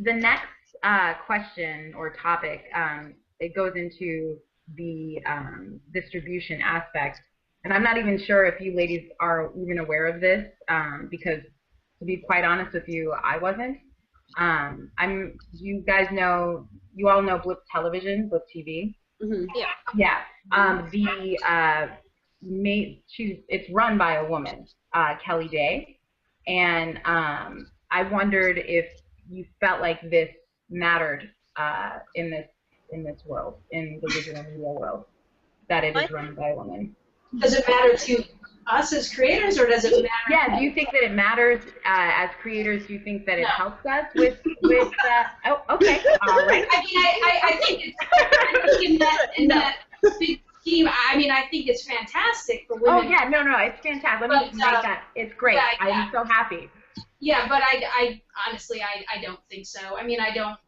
the next question or topic, it goes into the distribution aspect, and I'm not even sure if you ladies are even aware of this, because to be quite honest with you, I wasn't. You guys know, you all know Blip Television, Blip TV. Mm-hmm. Yeah. Yeah. It's run by a woman, Kelly Day, and I wondered if you felt like this mattered in this world, in the digital media world, that it is run by a woman. Does it matter to us as creators, or does it matter? Yeah. Do you think that it matters as creators? Do you think that it helps us with? Oh, okay. All right. I mean, I think it's in that big scheme. I mean, I think it's fantastic for women. Oh yeah, no, it's fantastic. Let me make that. It's great. Yeah, I'm so happy. Yeah, but I honestly, I don't think so. I mean, I don't.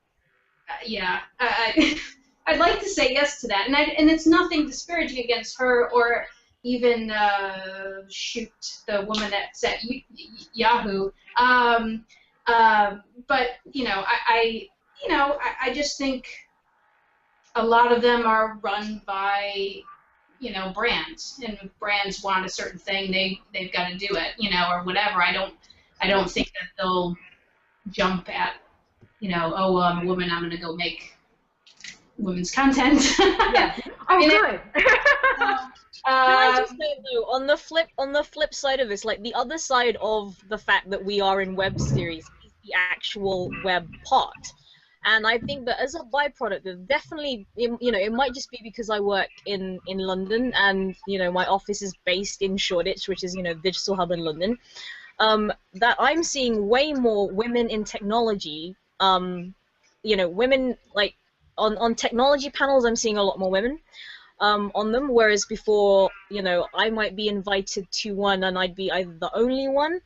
I'd like to say yes to that, and it's nothing disparaging against her or even shoot the woman that's at Yahoo. But I just think a lot of them are run by brands, and if brands want a certain thing, they've got to do it, or whatever. I don't think that they'll jump at oh, I'm a woman, I'm gonna go make women's content. Yeah. Oh, good. Can I just say though, on the flip side of this, like the other side of the fact that we are in web series is the actual web part. And I think that as a byproduct, there's definitely, it might just be because I work in London, and my office is based in Shoreditch, which is digital hub in London, that I'm seeing way more women in technology. Women like on technology panels, I'm seeing a lot more women on them, whereas before, I might be invited to one and I'd be either the only one,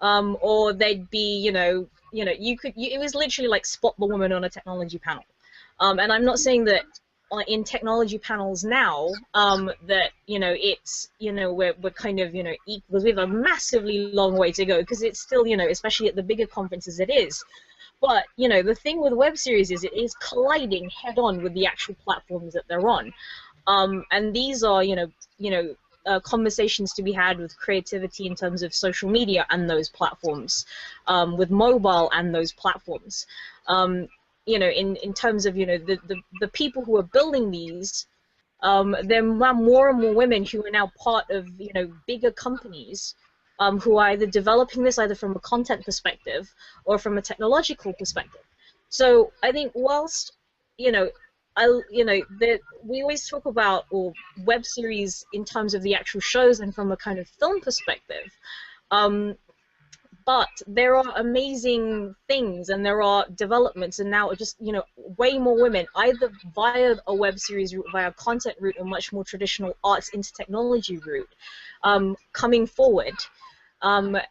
or they'd be, it was literally like spot the woman on a technology panel. And I'm not saying that in technology panels now that it's we're kind of equals. We have a massively long way to go, because it's still especially at the bigger conferences it is. But the thing with web series is it is colliding head on with the actual platforms that they're on, and these are conversations to be had with creativity in terms of social media and those platforms, with mobile and those platforms. In terms of the people who are building these, there are more and more women who are now part of bigger companies, who are either developing this either from a content perspective or from a technological perspective. So I think whilst we always talk about web series in terms of the actual shows and from a kind of film perspective, but there are amazing things and there are developments, and now just way more women either via a web series route, via content route, or much more traditional arts into technology route, coming forward, and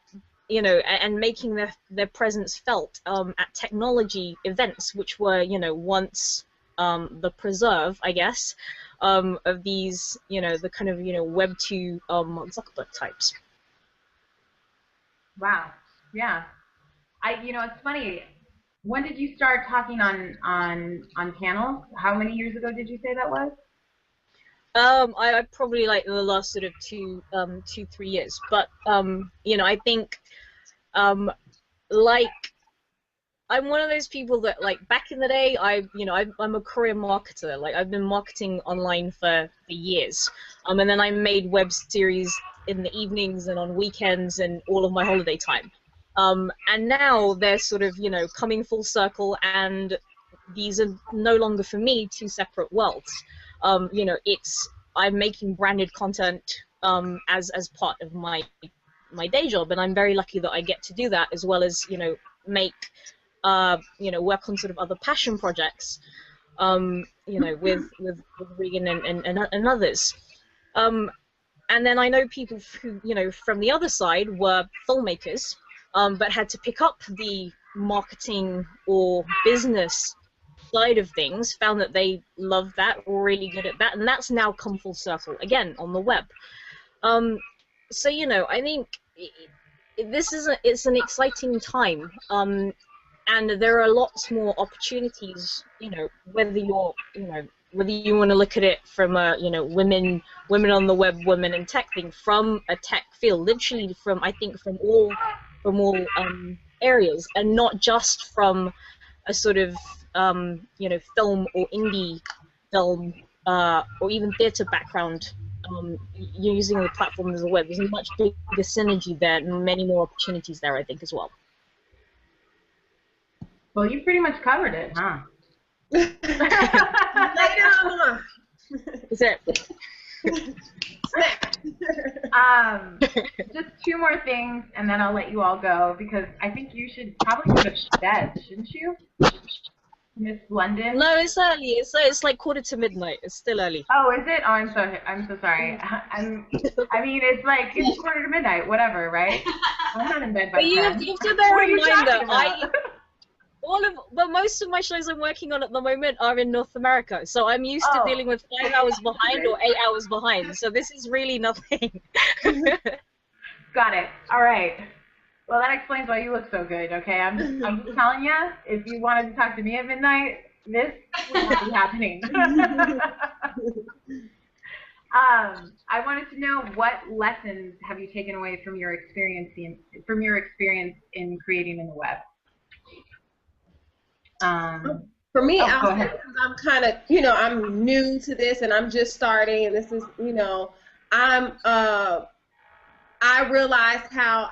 making their presence felt at technology events, which were once the preserve, I guess, of these the kind of Web 2 Zuckerberg types. Wow. Yeah. It's funny. When did you start talking on panels? How many years ago did you say that was? I probably like in the last sort of 2-3 years, but I think like I'm one of those people that, like, back in the day, I'm a career marketer. Like, I've been marketing online for years, and then I made web series in the evenings and on weekends and all of my holiday time. And now they're sort of coming full circle, and these are no longer for me two separate worlds. I'm making branded content as part of my day job, and I'm very lucky that I get to do that, as well as make work on sort of other passion projects, with Regan and others. And then I know people who from the other side were filmmakers, but had to pick up the marketing or business side of things, found that they loved that, were really good at that, and that's now come full circle again on the web. So I think it's an exciting time, and there are lots more opportunities, whether you're, whether you want to look at it from a, women on the web, women in tech thing, from a tech field, literally from, I think, from all areas, and not just from a sort of, film or indie film, or even theatre background. You're using the platform as a web. There's a much bigger synergy there, and many more opportunities there, I think, as well. Well, you pretty much covered it, huh? Later. Is it? Just two more things, and then I'll let you all go, because I think you should probably go to bed, shouldn't you, Miss London? No, it's early. It's like 1:45. It's still early. Oh, is it? Oh, I'm so sorry. I mean, it's like it's 1:45, whatever, right? I'm not in bed by 10. You have to bear in mind that but most of my shows I'm working on at the moment are in North America, so I'm used to dealing with 5 hours behind or 8 hours behind. So this is really nothing. Got it. All right. Well, that explains why you look so good. Okay, I'm just telling you. If you wanted to talk to me at midnight, this would not be happening. I wanted to know, what lessons have you taken away from your experience in creating in the web? For me, I'm kind of, I'm new to this, and I'm just starting, and this is, I realized how,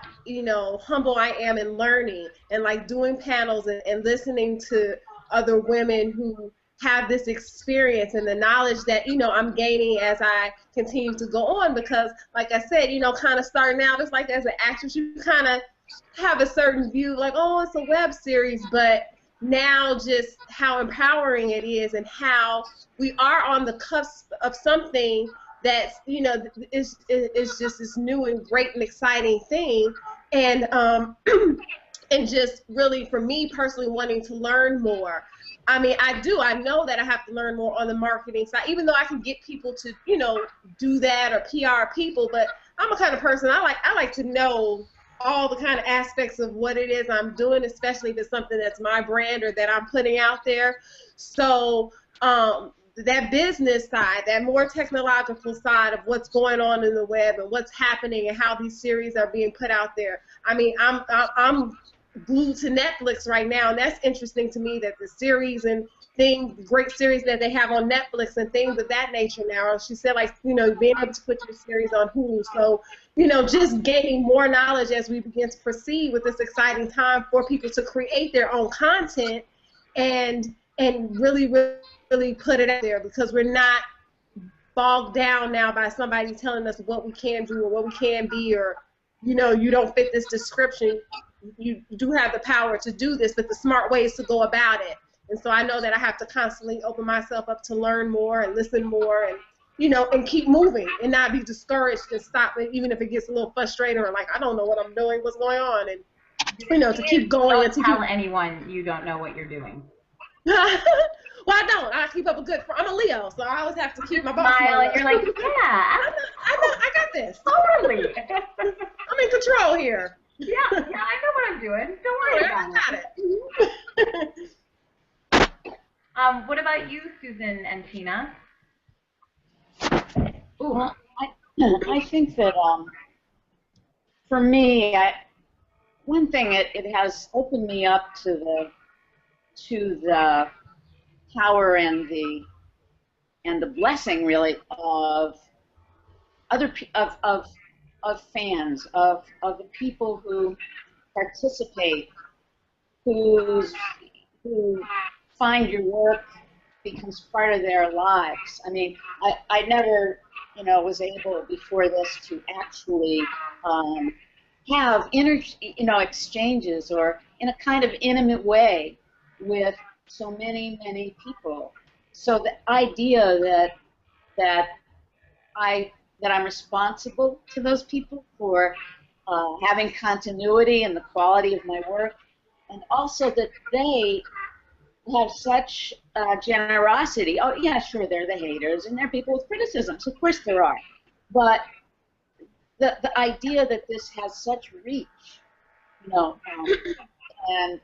humble I am in learning, and like doing panels and listening to other women who have this experience, and the knowledge that, I'm gaining as I continue to go on, because like I said, kind of starting out, it's like as an actress, you kind of have a certain view, like, oh, it's a web series, but now just how empowering it is, and how we are on the cusp of something that's, is just this new and great and exciting thing, and and just really, for me personally, wanting to learn more. I mean, I know that I have to learn more on the marketing side, even though I can get people to, do that, or PR people, but I'm a kind of person, I like to know all the kind of aspects of what it is I'm doing, especially if it's something that's my brand or that I'm putting out there. So that business side, that more technological side of what's going on in the web and what's happening and how these series are being put out there. I mean, I'm glued to Netflix right now, and that's interesting to me, that the series and things, great series that they have on Netflix and things of that nature now. She said, like, being able to put your series on Hulu. So, just gaining more knowledge as we begin to proceed with this exciting time for people to create their own content and really put it out there, because we're not bogged down now by somebody telling us what we can do or what we can be, or, you don't fit this description. You do have the power to do this, but the smart ways to go about it. And so I know that I have to constantly open myself up to learn more and listen more, and and keep moving and not be discouraged and stop, even if it gets a little frustrating, or like, I don't know what I'm doing, what's going on, and to keep going. Don't tell anyone you don't know what you're doing. Well, I don't. I keep up a good. I'm a Leo, so I always have to keep my boss. Smile, and you're like, yeah, I got this. Totally. I'm in control here. Yeah, I know what I'm doing. Don't worry about it. What about you, Susan and Tina? Well, I think that for me, one thing it has opened me up to the power and the blessing, really, of fans, of the people who participate, who find your work becomes part of their lives. I mean, I never, was able before this to actually have exchanges, or in a kind of intimate way, with so many people. So the idea that I'm responsible to those people for having continuity and the quality of my work, and also that they have such generosity. Oh, yeah, sure, they're the haters, and they're people with criticisms. Of course there are. But the idea that this has such reach, and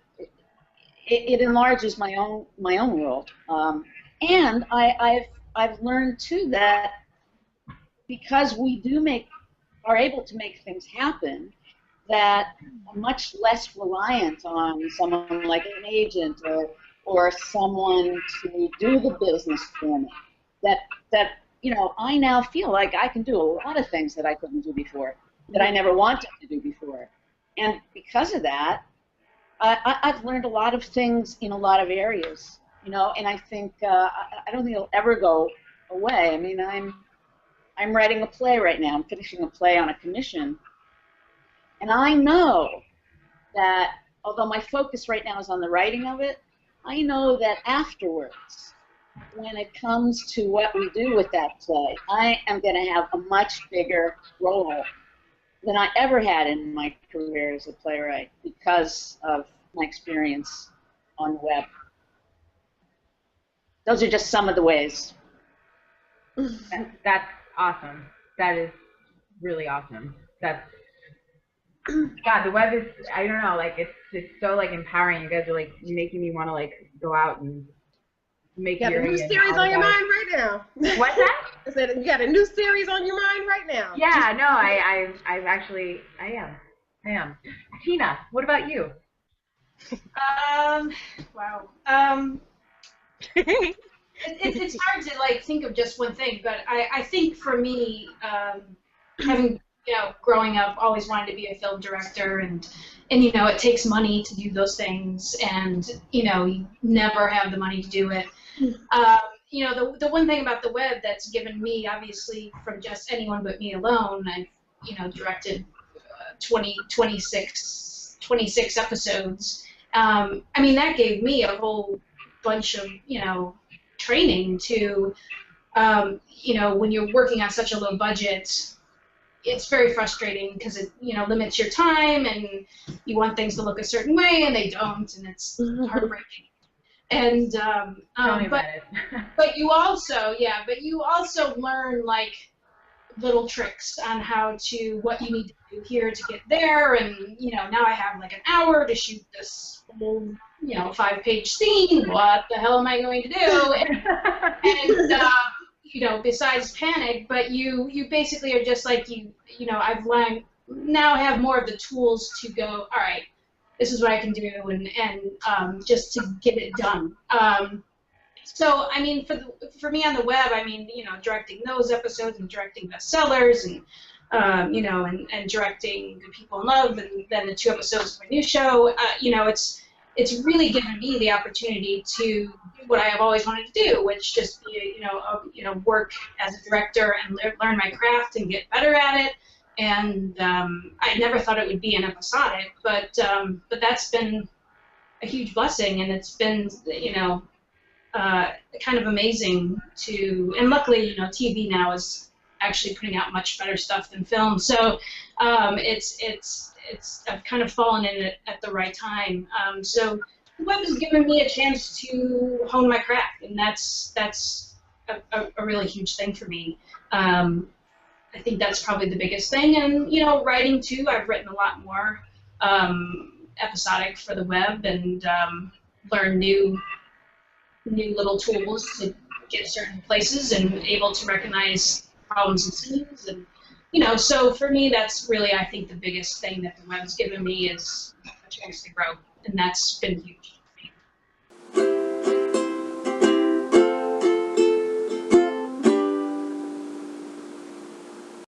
it enlarges my own world. And I've learned too that because we are able to make things happen, that I'm much less reliant on someone like an agent or someone to do the business for me. That I now feel like I can do a lot of things that I couldn't do before, that I never wanted to do before. And because of that, I've learned a lot of things in a lot of areas, and I think I don't think it'll ever go away. I mean, I'm writing a play right now. I'm finishing a play on a commission, and I know that although my focus right now is on the writing of it, I know that afterwards, when it comes to what we do with that play, I am going to have a much bigger role than I ever had in my career as a playwright because of my experience on the web. Those are just some of the ways. That's awesome. That is really awesome. That's God. The web is, I don't know, like it's so like empowering. You guys are like making me want to like go out and make you got a new series on your mind right now. What's that? I said you got a new series on your mind right now. Yeah, no, I've actually, I am. Tina, what about you? Wow. It's hard to like think of just one thing, but I think for me, having growing up, always wanted to be a film director, and it takes money to do those things, and you never have the money to do it. The one thing about the web that's given me, obviously, from just anyone but me alone, I've directed 26 episodes. I mean, that gave me a whole bunch of training to when you're working on such a low budget, it's very frustrating because it limits your time, and you want things to look a certain way and they don't, and it's heartbreaking. And but you also learn like little tricks on what you need to do here to get there, and now I have like an hour to shoot this whole 5-page scene. What the hell am I going to do? And besides panic, but you basically are just like I've learned now, have more of the tools to go, all right, this is what I can do, and just to get it done. So I mean, for me on the web, I mean, directing those episodes and directing bestsellers, and and directing Good People in Love, and then the 2 episodes of my new show. It's really given me the opportunity to do what I have always wanted to do, which just be work as a director and learn my craft and get better at it. And I never thought it would be an episodic, but that's been a huge blessing, and it's been kind of amazing to. And luckily, TV now is actually putting out much better stuff than film, so I've kind of fallen in it at the right time. So the web has given me a chance to hone my craft, and that's a really huge thing for me. I think that's probably the biggest thing. And writing too. I've written a lot more episodic for the web, and learned new little tools to get certain places and able to recognize problems and scenes. And so for me, that's really, I think, the biggest thing that the web's given me is a chance to grow, and that's been huge.